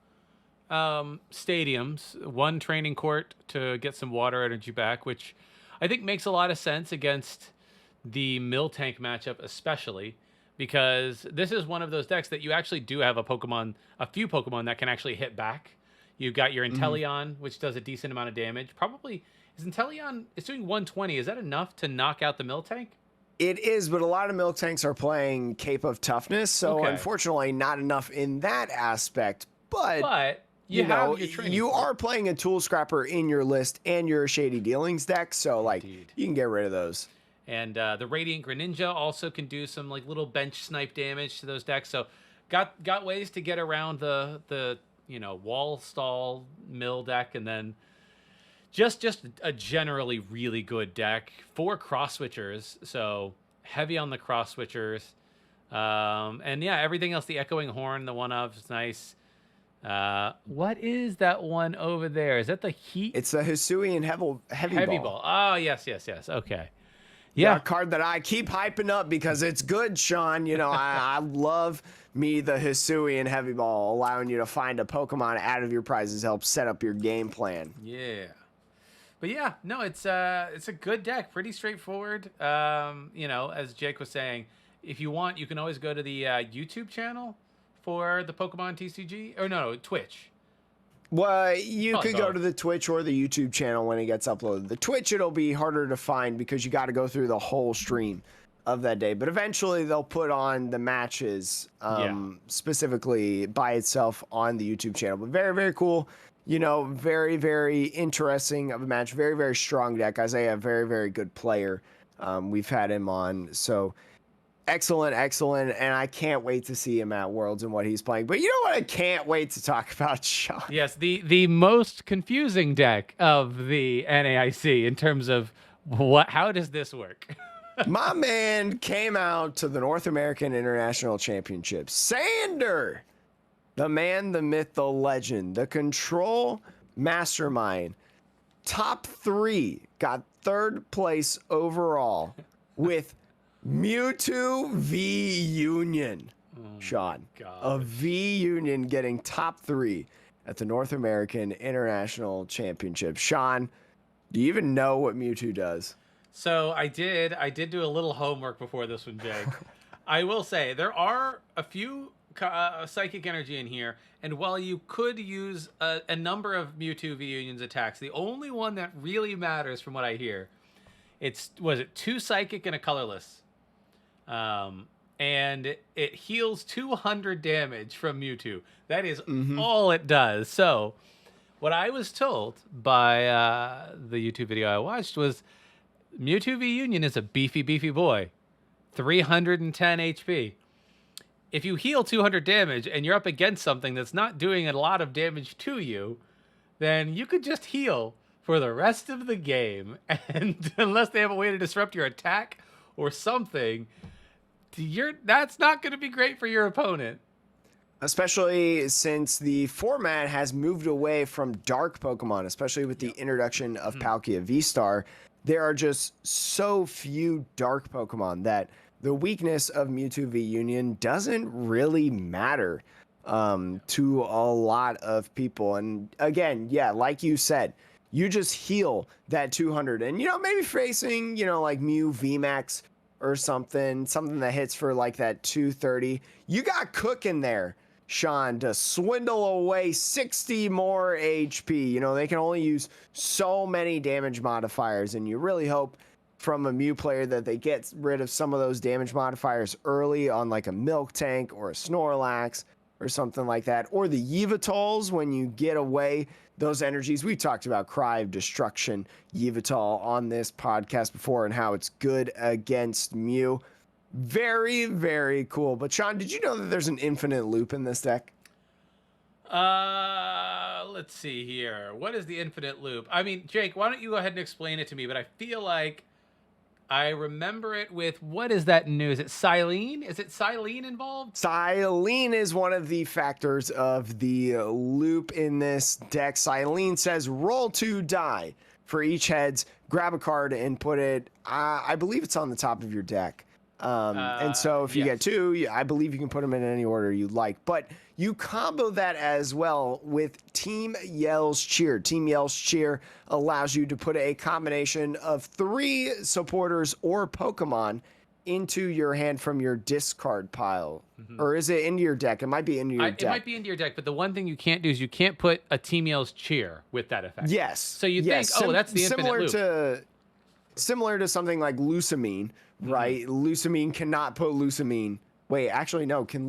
stadiums, 1 training court to get some water energy back, which I think makes a lot of sense against the Miltank matchup, especially because this is one of those decks that you actually do have a few Pokemon that can actually hit back. You've got your Inteleon, which does a decent amount of damage. Probably is Inteleon, it's doing 120. Is that enough to knock out the Miltank? It is, but a lot of Miltanks are playing Cape of Toughness, so unfortunately not enough in that aspect. But you know, you are playing a Tool Scrapper in your list and your Shady Dealings deck, so like you can get rid of those. And the Radiant Greninja also can do some like little bench snipe damage to those decks. So got ways to get around the you know, wall stall mill deck, and then just a generally really good deck for cross switchers. So heavy on the cross switchers. And yeah, everything else, the Echoing Horn, the one of is nice. What is that one over there? Is that the Heat? It's the Hisuian Heavy Ball. Oh, yes. Okay. Yeah, a card that I keep hyping up because it's good, Sean. You know, I love me the Hisuian Heavy Ball, allowing you to find a Pokemon out of your prizes, help set up your game plan. Yeah. But yeah, no, it's a good deck, pretty straightforward. You know, as Jake was saying, if you want, you can always go to the YouTube channel for the Pokemon TCG, or no, Twitch. Well, you could go to the Twitch or the YouTube channel when it gets uploaded. The Twitch, it'll be harder to find because you got to go through the whole stream of that day. But eventually they'll put on the matches specifically by itself on the YouTube channel. But very cool. You know, very interesting of a match. Very strong deck. Isaiah, very good player. We've had him on. So excellent. And I can't wait to see him at Worlds and what he's playing. But you know what I can't wait to talk about, Sean? Yes, the most confusing deck of the NAIC in terms of how does this work? My man came out to the North American International Championship. Sander, the man, the myth, the legend, the control mastermind, top 3, got 3rd place overall with Mewtwo V Union. Sean, a V Union getting top 3 at the North American International Championship. Sean, do you even know what Mewtwo does? So I did do a little homework before this one, Jake. I will say there are a few psychic energy in here, and while you could use a number of Mewtwo V Union's attacks, the only one that really matters, from what I hear, was it 2 psychic and a colorless, and it heals 200 damage from Mewtwo. That is all it does. So, what I was told by the YouTube video I watched was Mewtwo V Union is a beefy boy, 310 HP. If you heal 200 damage and you're up against something that's not doing a lot of damage to you, then you could just heal for the rest of the game. And unless they have a way to disrupt your attack or something, that's not going to be great for your opponent. Especially since the format has moved away from dark Pokemon, especially with the introduction of Palkia V-Star. There are just so few dark Pokemon that the weakness of Mewtwo V Union doesn't really matter to a lot of people. And again, yeah, like you said, you just heal that 200. And, maybe facing, like Mew VMAX or something that hits for like that 230. You got Cook in there, Sean, to swindle away 60 more HP. They can only use so many damage modifiers, and you really hope from a Mew player that they get rid of some of those damage modifiers early on, like a Milk Tank or a Snorlax or something like that. Or the Yveltals, when you get away those energies. We talked about Cry of Destruction Yveltal on this podcast before and how it's good against Mew. Very, very cool. But Sean, did you know that there's an infinite loop in this deck? Let's see here. What is the infinite loop? I mean, Jake, why don't you go ahead and explain it to me? But I feel like I remember it with, what is that new? Is it Silene? Is it Silene involved? Silene is one of the factors of the loop in this deck. Silene says roll 2 die for each heads, grab a card and put it, I believe it's on the top of your deck. And so if you get 2, I believe you can put them in any order you like. But you combo that as well with Team Yell's Cheer. Team Yell's Cheer allows you to put a combination of 3 supporters or Pokemon into your hand from your discard pile. Or is it into your deck? It might be into your deck. It might be into your deck, but the one thing you can't do is you can't put a Team Yell's Cheer with that effect. Yes. So you think, that's the infinite loop. Similar to something like Lusamine, right? Lusamine cannot put Lusamine. Wait, actually, no. Can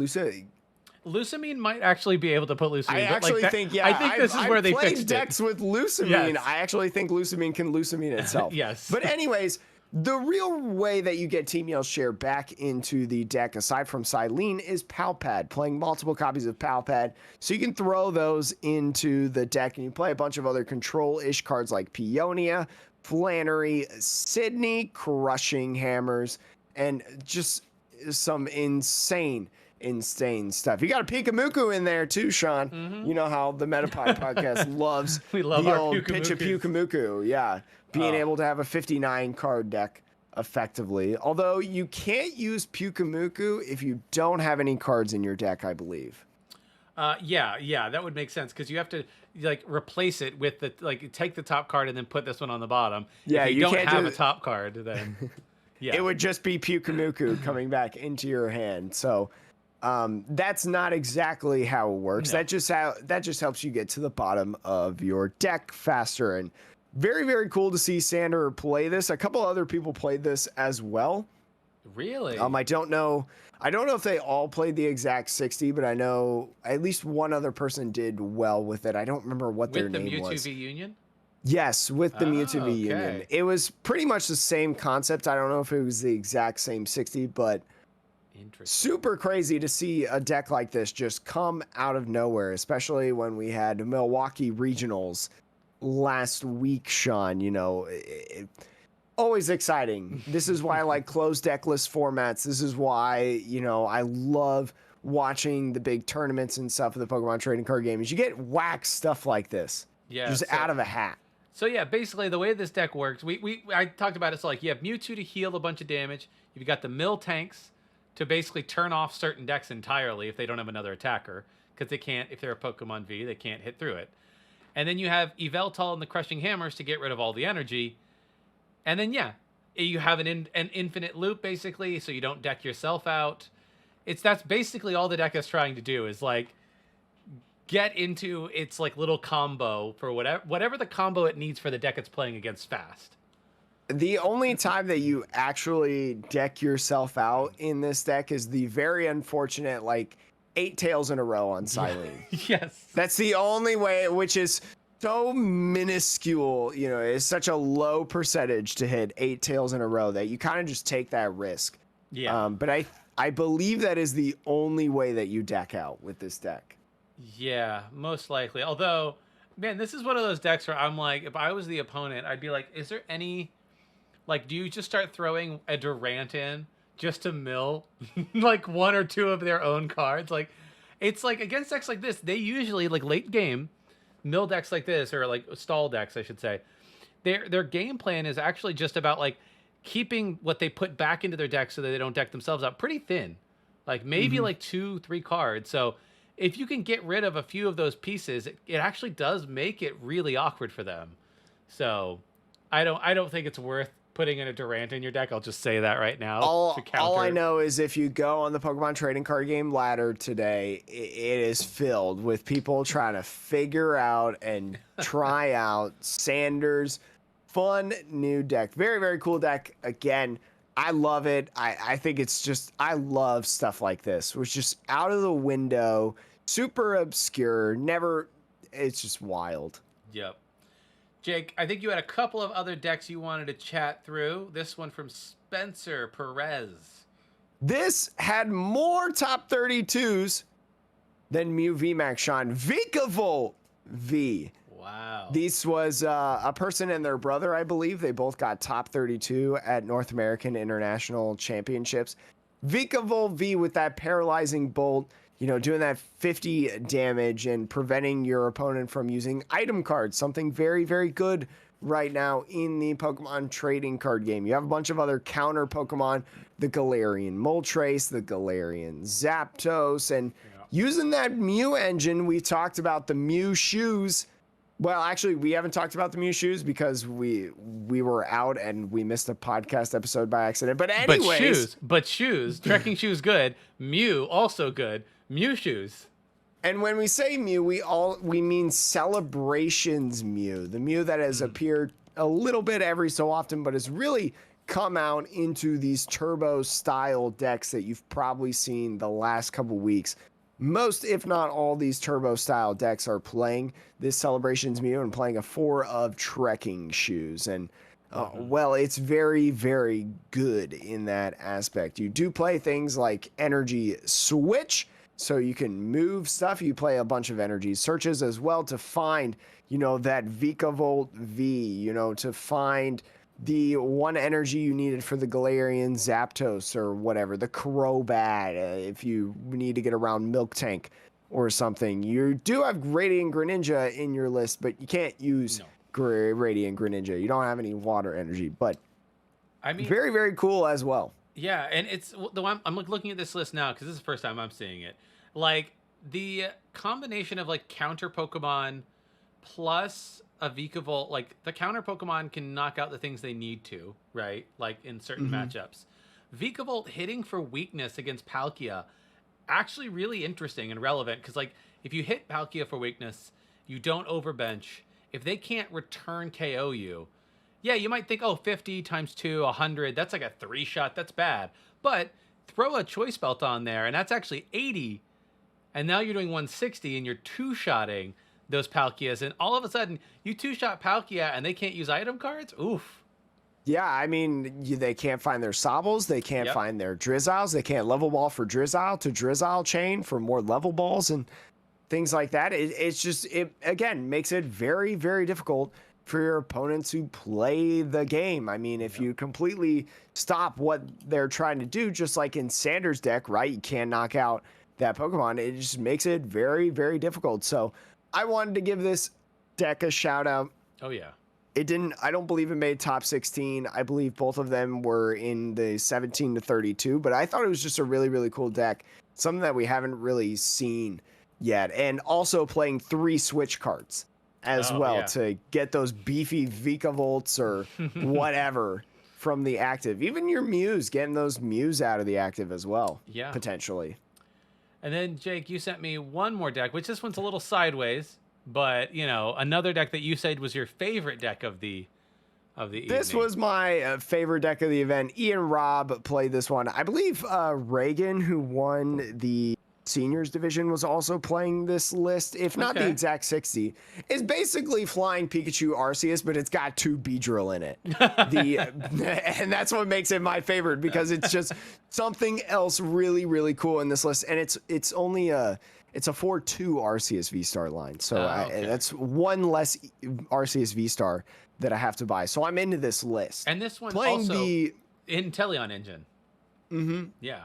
Lusamine might actually be able to put Lusamine. I actually think, yeah. I think this is where they fixed it. I've played decks with Lusamine. Yes. I actually think Lusamine can Lusamine itself. Yes. But anyways, the real way that you get Team Yell's Share back into the deck, aside from Silene, is Palpad. Playing multiple copies of Palpad. So you can throw those into the deck, and you play a bunch of other control-ish cards like Peonia, Flannery, Sydney, Crushing Hammers, and just some insane stuff. You got a Pikamuku in there too, Sean. You know how the Metapod podcast loves we love the our old Pikamukus. pitch of Pikamuku. Yeah, being able to have a 59 card deck effectively. Although you can't use Pikamuku if you don't have any cards in your deck, I believe. Yeah, that would make sense because you have to replace it with take the top card and then put this one on the bottom. Yeah, if you don't have a top card, then yeah, it would just be Pikamuku coming back into your hand. So that's not exactly how it works. No. That just helps you get to the bottom of your deck faster. And very, very cool to see Sander play this. A couple other people played this as well. Really? I don't know if they all played the exact 60, but I know at least one other person did well with it. I don't remember what their name was. With the Mewtwo V Union? Yes, with the Mewtwo V okay. Union. It was pretty much the same concept. I don't know if it was the exact same 60, but super crazy to see a deck like this just come out of nowhere, especially when we had Milwaukee Regionals last week, Sean. Always exciting. This is why I like closed deck list formats. This is why, I love watching the big tournaments and stuff of the Pokemon trading card game. Is you get whack stuff like this. Yeah. Just out of a hat. So yeah, basically the way this deck works, I talked about it. So you have Mewtwo to heal a bunch of damage. You've got the Mill Tanks to basically turn off certain decks entirely if they don't have another attacker, because they can't, if they're a Pokemon V, they can't hit through it. And then you have Yveltal and the Crushing Hammers to get rid of all the energy. And then, you have an infinite loop basically, so you don't deck yourself out. That's basically all the deck is trying to do is like get into its like little combo for whatever the combo it needs for the deck it's playing against fast. The only time that you actually deck yourself out in this deck is the very unfortunate, like, 8 tails in a row on Silene. Yes. That's the only way, which is so minuscule, you know, it's such a low percentage to hit 8 tails in a row that you kind of just take that risk. Yeah. But I believe that is the only way that you deck out with this deck. Yeah, most likely. Although, man, this is one of those decks where I'm like, if I was the opponent, I'd be like, is there any... Like, do you just start throwing a Durant in just to mill like 1 or 2 of their own cards? Like, it's like against decks like this, they usually like late game mill decks like this, or like stall decks, I should say. Their game plan is actually just about like keeping what they put back into their deck so that they don't deck themselves out pretty thin, like maybe like 2-3 cards. So if you can get rid of a few of those pieces, it actually does make it really awkward for them. So I don't think it's worth putting in a Durant in your deck. I'll just say that right now. All I know is if you go on the Pokemon trading card game ladder today, it is filled with people trying to figure out and try out Sanders' fun new deck. Very, very cool deck. Again, I love it. I think it's just, I love stuff like this, which is out of the window, super obscure, it's just wild. Yep. Jake, I think you had a couple of other decks you wanted to chat through. This one from Spencer Perez. This had more top 32s than Mew VMAX Sean. Vikavolt V. Wow. This was a person and their brother, I believe. They both got top 32 at North American International Championships. Vikavolt V with that paralyzing bolt, you know, doing that 50 damage and preventing your opponent from using item cards. Something very, very good right now in the Pokemon trading card game. You have a bunch of other counter Pokemon, the Galarian Moltres, the Galarian Zapdos, and using that Mew engine, we talked about the Mew shoes. Well, actually, we haven't talked about the Mew shoes because we were out and we missed a podcast episode by accident. But anyways, but shoes, trekking shoes good, Mew also good, Mew shoes. And when we say Mew, we mean Celebrations Mew, the Mew that has appeared a little bit every so often, but has really come out into these turbo style decks that you've probably seen the last couple weeks. Most, if not all, these turbo style decks are playing this Celebrations Mew and playing a 4 of trekking shoes. And well, it's very, very good in that aspect. You do play things like Energy Switch, so you can move stuff. You play a bunch of energy searches as well to find, you know, that Vikavolt V, you know, to find the 1 energy you needed for the Galarian Zapdos or whatever, the Crobat, if you need to get around Milk Tank or something. You do have Radiant Greninja in your list, but you can't use Radiant Greninja. You don't have any water energy, but I mean, very, very cool as well. Yeah, and it's the one I'm looking at this list now because this is the first time I'm seeing it. Like the combination of like counter Pokemon plus a Vikavolt, like the counter Pokemon can knock out the things they need to, right? Like in certain matchups. Vikavolt hitting for weakness against Palkia, actually really interesting and relevant because like if you hit Palkia for weakness, you don't overbench. If they can't return KO you, yeah, you might think, oh, 50 times 2, 100, that's like a 3-shot, that's bad. But throw a Choice Belt on there, and that's actually 80. And now you're doing 160, and you're 2-shotting those Palkias. And all of a sudden, you 2-shot Palkia, and they can't use item cards? Oof. Yeah, I mean, they can't find their Sobbles. They can't find their Drizziles. They can't level ball for Drizzile to Drizzile chain for more level balls and things like that. It's just, it again, makes it very, very difficult for your opponent to play the game. I mean, if you completely stop what they're trying to do, just like in Sanders' deck, right? You can't knock out that Pokemon. It just makes it very, very difficult. So I wanted to give this deck a shout out. Oh, yeah. It didn't, I don't believe it made top 16. I believe both of them were in the 17 to 32, but I thought it was just a really, really cool deck. Something that we haven't really seen yet. And also playing 3 Switch cards as well to get those beefy Vikavolts or whatever from the active. Even your Mews, getting those Mews out of the active as well. Yeah. Potentially. And then, Jake, you sent me one more deck, which this one's a little sideways, but, you know, another deck that you said was your favorite deck of the This evening. was my favorite deck of the event. Ian Robb played this one. I believe Reagan, who won the seniors division, was also playing this list, if not the exact 60. It's basically Flying Pikachu Arceus, but it's got 2 Beedrill in it. And that's what makes it my favorite, because it's just something else really, really cool in this list. And it's only a 4-2 Arceus V-Star line. So that's one less Arceus V-Star that I have to buy. So I'm into this list. And this one playing also the Inteleon engine. Mm-hmm. Yeah.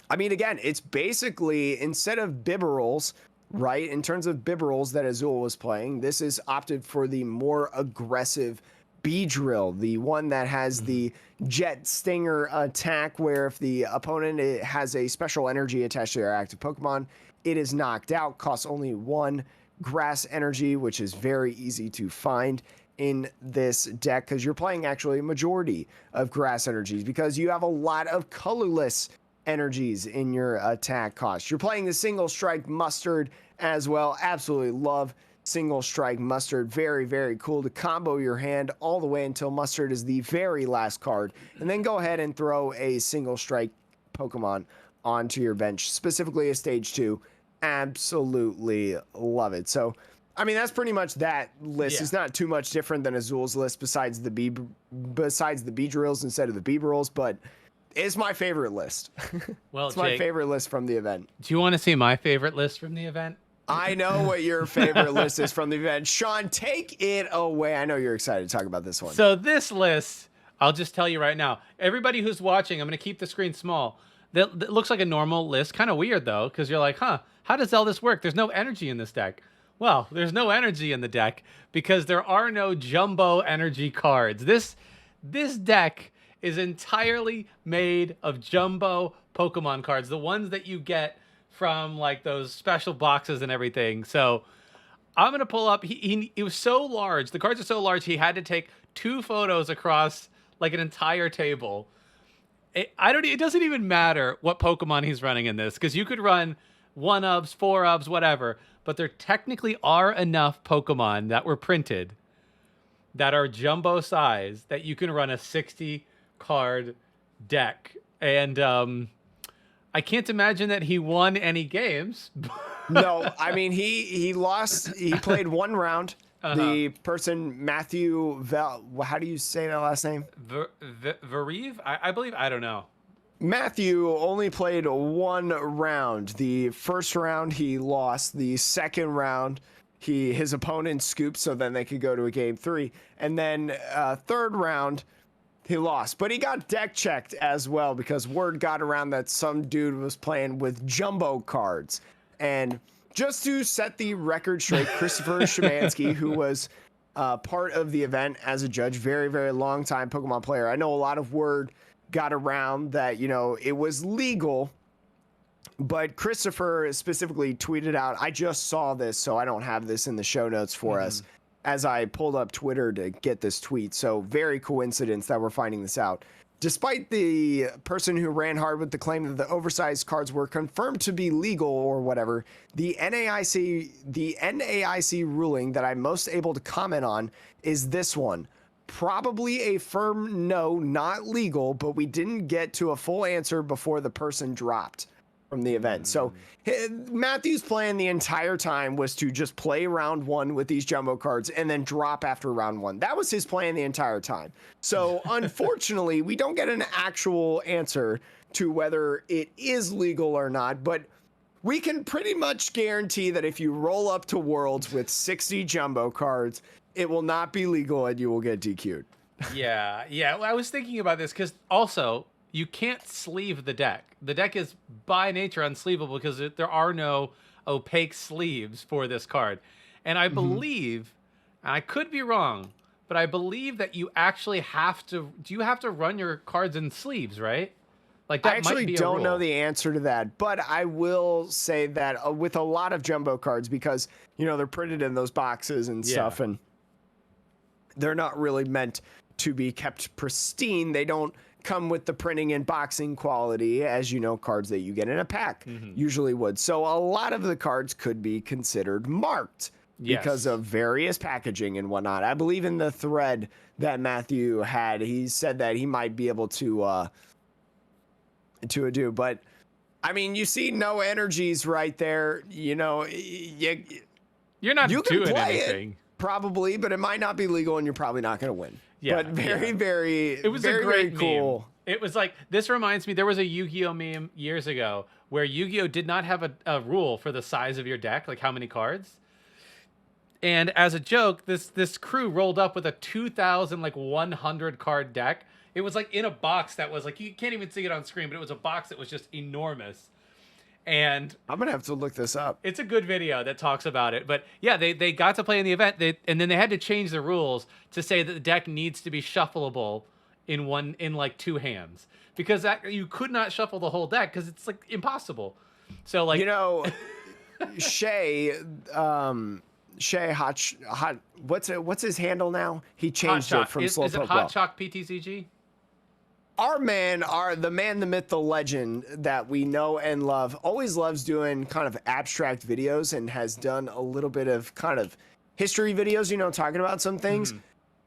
I mean, again, it's basically, instead of Bibarels, right, in terms of Bibarels that Azul was playing, this is opted for the more aggressive Beedrill, the one that has the Jet Stinger attack, where if the opponent has a special energy attached to their active Pokemon, it is knocked out, costs only 1 grass energy, which is very easy to find in this deck, because you're playing actually a majority of grass energies, because you have a lot of colorless energies in your attack cost. You're playing the Single Strike Mustard as well. Absolutely love Single Strike Mustard. Very, very cool to combo your hand all the way until Mustard is the very last card, and then go ahead and throw a Single Strike Pokemon onto your bench, specifically a stage 2. Absolutely love it. So I mean, that's pretty much that list. It's not too much different than Azul's list, besides the Beedrills instead of the Beeberils, but it's my favorite list. Well, it's my favorite list from the event. Do you want to see my favorite list from the event? I know what your favorite list is from the event. Sean, take it away. I know you're excited to talk about this one. So this list, I'll just tell you right now. Everybody who's watching, I'm going to keep the screen small. That looks like a normal list. Kind of weird, though, because you're like, huh, how does all this work? There's no energy in this deck. Well, there's no energy in the deck because there are no jumbo energy cards. This deck is entirely made of jumbo Pokemon cards, the ones that you get from like those special boxes and everything. So I'm gonna pull up. He was so large. The cards are so large. He had to take 2 photos across like an entire table. It doesn't even matter what Pokemon he's running in this, because you could run 1-ofs, 4-ofs, whatever. But there technically are enough Pokemon that were printed that are jumbo size that you can run a 60 card deck. And I can't imagine that he won any games. No, I mean, he lost. He played 1 round. The person, Matthew how do you say that last name? Varive? I believe, I don't know. Matthew only played 1 round. The first round he lost. The second round his opponent scooped, so then they could go to a game 3. And then third round he lost. But he got deck checked as well, because word got around that some dude was playing with jumbo cards. And just to set the record straight, Christopher Szymanski, who was part of the event as a judge, very, very long time Pokemon player. I know a lot of word got around that, you know, it was legal, but Christopher specifically tweeted out, I just saw this, so I don't have this in the show notes for us, as I pulled up Twitter to get this tweet. So very coincidence that we're finding this out. Despite the person who ran hard with the claim that the oversized cards were confirmed to be legal or whatever, the NAIC ruling that I'm most able to comment on is this one. Probably a firm no, not legal, but we didn't get to a full answer before the person dropped from the event. So Matthew's plan the entire time was to just play round 1 with these jumbo cards and then drop after round 1. That was his plan the entire time. So unfortunately, we don't get an actual answer to whether it is legal or not, but we can pretty much guarantee that if you roll up to Worlds with 60 jumbo cards, it will not be legal and you will get DQ'd. Yeah. Well, I was thinking about this because also you can't sleeve the deck. The deck is by nature unsleevable because there are no opaque sleeves for this card. And I believe, and I could be wrong, but I believe that you actually have to. Do you have to run your cards in sleeves, right? Like that I actually might be don't a know rule. the answer to that, but I will say that with a lot of jumbo cards, because you know they're printed in those boxes and stuff, and they're not really meant to be kept pristine. They don't come with the printing and boxing quality as cards that you get in a pack usually would. So a lot of the cards could be considered marked because of various packaging and whatnot. I believe in the thread that Matthew had, he said that he might be able to do, but I mean, you see no energies right there. You're not doing anything. Probably, but it might not be legal, and you're probably not going to win. Yeah, but it was very, a great very cool. Meme. It was like, this reminds me, there was a Yu-Gi-Oh meme years ago where Yu-Gi-Oh did not have a rule for the size of your deck, like how many cards. And as a joke, this crew rolled up with a 2,100 card deck. It was like in a box that was like, you can't even see it on screen, but it was a box that was just enormous. And I'm gonna have to look this up. It's a good video that talks about it. But yeah, they got to play in the event, and then they had to change the rules to say that the deck needs to be shuffleable in like 2 hands, because that you could not shuffle the whole deck because it's like impossible. So like Shay hot what's his handle now? He changed it from Slowpoke. Is it Hot Chalk PTCG? Our man, the man, the myth, the legend that we know and love, always loves doing kind of abstract videos and has done a little bit of kind of history videos, talking about some things.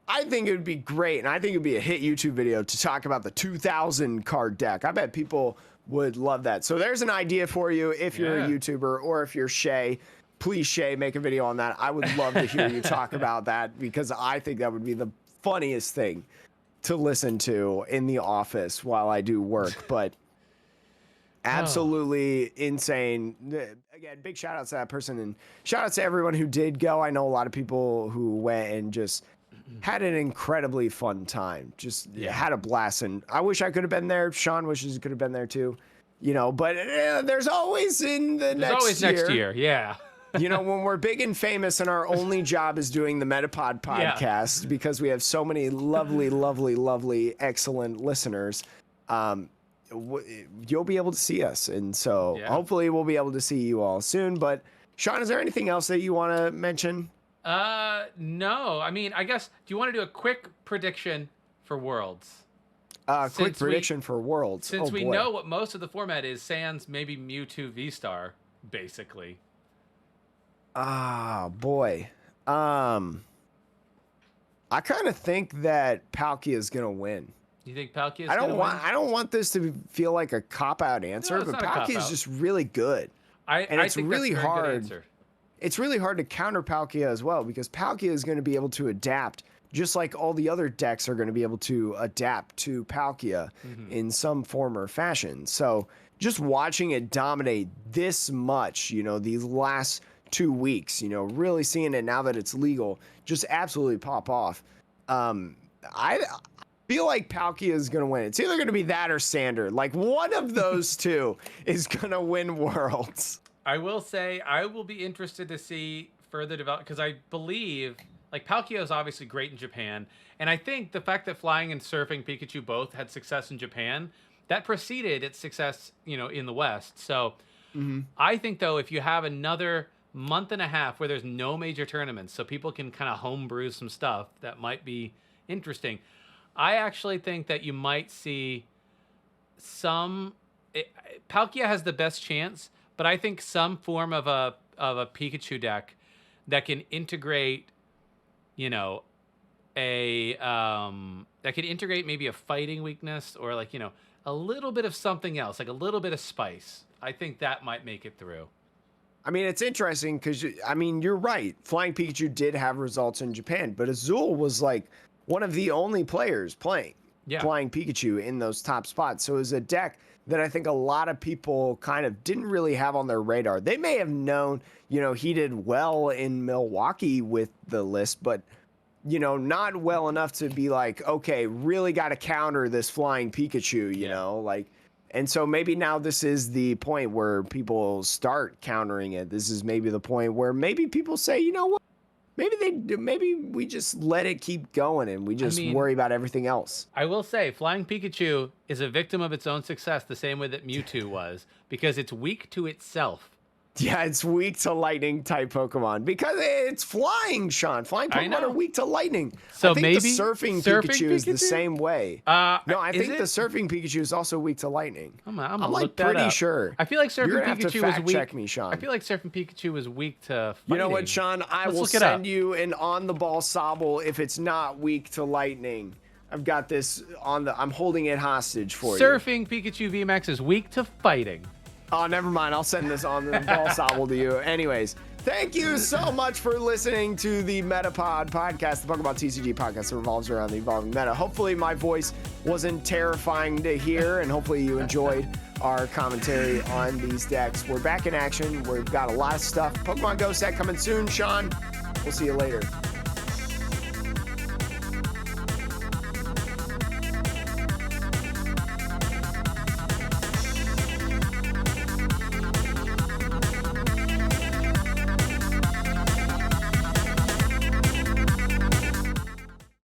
I think it would be great, and I think it would be a hit YouTube video to talk about the 2,000 card deck. I bet people would love that. So there's an idea for you if you're a YouTuber, or if you're Shay. Please, Shay, make a video on that. I would love to hear you talk about that, because I think that would be the funniest thing to listen to in the office while I do work. But absolutely insane. Again, big shout outs to that person, and shout outs to everyone who did go. I know a lot of people who went and just had an incredibly fun time. Just had a blast, and I wish I could have been there. Sean wishes he could have been there too. But there's always next year. Yeah. When we're big and famous and our only job is doing the Metapod podcast, because we have so many lovely, lovely, lovely, excellent listeners, you'll be able to see us. And so hopefully we'll be able to see you all soon. But Sean, is there anything else that you want to mention? No. I mean, I guess, do you want to do a quick prediction for Worlds? Quick prediction for Worlds. Since we know what most of the format is, sans maybe Mewtwo V-Star, basically. Ah, boy. I kind of think that Palkia is gonna win. You think Palkia is gonna win? I don't want this to feel like a cop-out answer, but Palkia is just really good. It's really hard. It's really hard to counter Palkia as well, because Palkia is going to be able to adapt, just like all the other decks are going to be able to adapt to Palkia in some form or fashion. So just watching it dominate this much, these last 2 weeks, really seeing it now that it's legal, just absolutely pop off. I feel like Palkia is going to win. It's either going to be that or Sander. Like, one of those two is going to win Worlds. I will say I will be interested to see further develop, because I believe like Palkia is obviously great in Japan, and I think the fact that Flying and Surfing Pikachu both had success in Japan, that preceded its success, in the West. So I think, though, if you have another month and a half where there's no major tournaments, so people can kind of homebrew some stuff, that might be interesting. I actually think that you might see Palkia has the best chance, but I think some form of a Pikachu deck that can integrate, that could integrate maybe a fighting weakness, or like, a little bit of something else, like a little bit of spice. I think that might make it through. I mean, it's interesting because, you're right. Flying Pikachu did have results in Japan, but Azul was like one of the only players playing Flying Pikachu in those top spots. So it was a deck that I think a lot of people kind of didn't really have on their radar. They may have known, he did well in Milwaukee with the list, but, not well enough to be like, okay, really got to counter this Flying Pikachu, And so maybe now this is the point where people start countering it. This is maybe the point where maybe people say, you know what? Maybe we just let it keep going and we just worry about everything else. I will say Flying Pikachu is a victim of its own success, the same way that Mewtwo was, because it's weak to itself. Yeah, it's weak to lightning type Pokemon because it's flying, Sean. Flying I Pokemon know. are weak to lightning. So I think maybe the surfing Pikachu is the same way. No, I think the surfing Pikachu is also weak to lightning. I'm like look that pretty up. sure. I feel like You're surfing gonna have to Pikachu was fact weak. check me, Sean. I feel like surfing Pikachu was weak to fighting. You know what, Sean? I Let's will look it up. send you an on the ball Sobble if it's not weak to lightning. I've got this on the. I'm holding it hostage for you. Surfing Pikachu VMAX is weak to fighting. Oh, never mind. I'll send this on the ball Sobble to you. Anyways, thank you so much for listening to the Metapod podcast, the Pokemon TCG podcast that revolves around the evolving meta. Hopefully my voice wasn't terrifying to hear, and hopefully you enjoyed our commentary on these decks. We're back in action. We've got a lot of stuff. Pokemon Go set coming soon, Sean. We'll see you later.